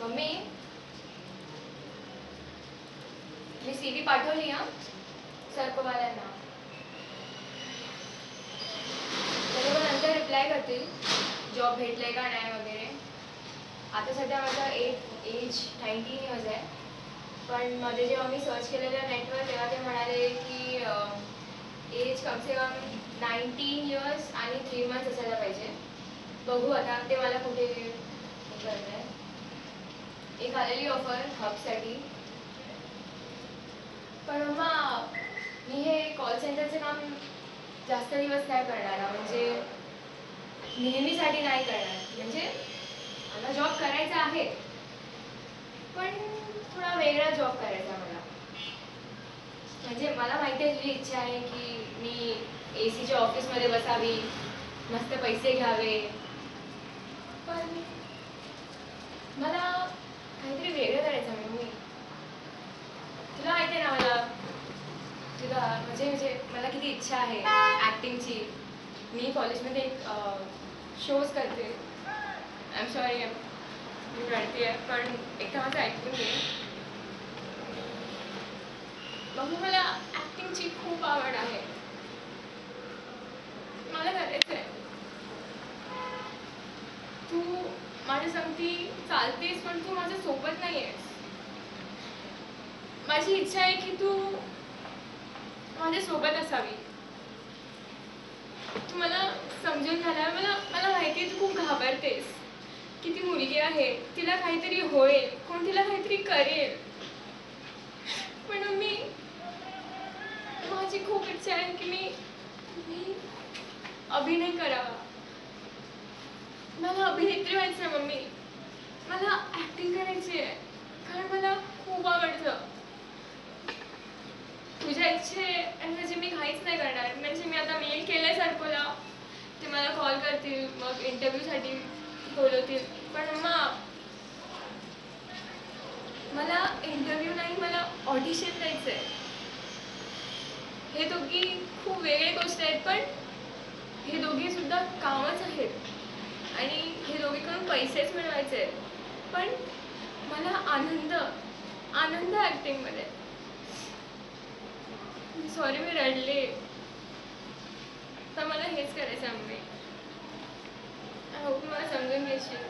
Mummy, मी CV पाठवली हा सरकोवाल्यांना. ते लोक नंतर रिप्लाय करतील जॉब भेटलाय का नाही वगैरे. आता सध्या माझा एज 19 इयर्स आहे. पण मध्ये जेव्हा मी सर्च केलेलं नेटवर तेव्हा ते म्हणाले की एज कम से कम 19 इयर्स आणि 3 मंथ्स असायला पाहिजे. बघू आता ते मला कुठे करत आहे. एक आलेली ऑफर हबसाठी. पण मम्मा, मी हे कॉल सेंटरचं काम जास्त दिवस नाही करणार. म्हणजे नेहमीसाठी नाही करणार. म्हणजे मला जॉब करायचा आहे, पण थोडा वेगळा जॉब करायचा मला. म्हणजे मला माहिती आहे तुझी इच्छा आहे की मी AC च्या ऑफिसमध्ये बसावी, मस्त पैसे घ्यावे. पण मला काहीतरी वेगळं करायचं आहे मम्मी. तुला माहिती आहे ना तुला म्हणजे मला किती इच्छा आहे ॲक्टिंगची. मी कॉलेजमध्ये एक शोज करते. आय एम सॉरी, मी रडते आहे, पण एकदा माझं ऐकून घे. मग मला ॲक्टिंगची खूप आवड आहे. मला करायचं आहे. तू माझ्या संगती चालतेस, पण तू माझ्या सोबत नाही आहेस. माझी इच्छा आहे की तू माझ्या सोबत असावी. तू मला समजून घ्यायला. मला माहिती आहे तू खूप घाबरतेस की ती मुलगी आहे, तिला काहीतरी होईल, कोण तिला काहीतरी करेल. पण मी माझी खूप इच्छा आहे की मी अभिनय करावा. मला अभिनेत्री व्हायचं आहे मम्मी. मला ॲक्टिंग करायची आहे, कारण मला खूप आवडतं. तुझ्या इच्छेऐवजी मी काहीच नाही करणार. म्हणजे मी आता मेल केलं आहे सरकोला, ते मला कॉल करतील, मग इंटरव्ह्यूसाठी बोलवतील. पण मम्मा, मला इंटरव्ह्यू नाही, मला ऑडिशन द्यायचं आहे. हे दोघी खूप वेगळी गोष्ट आहेत, पण हे दोघीसुद्धा कामच आहेत. आणि हे दोघीकडून पैसेच मिळवायचे आहेत. पण मला आनंद ॲक्टिंगमध्ये. सॉरी, मी रडले. तर मला हेच करायचं आहे मम्मी. आय होप मला समजून घेशील.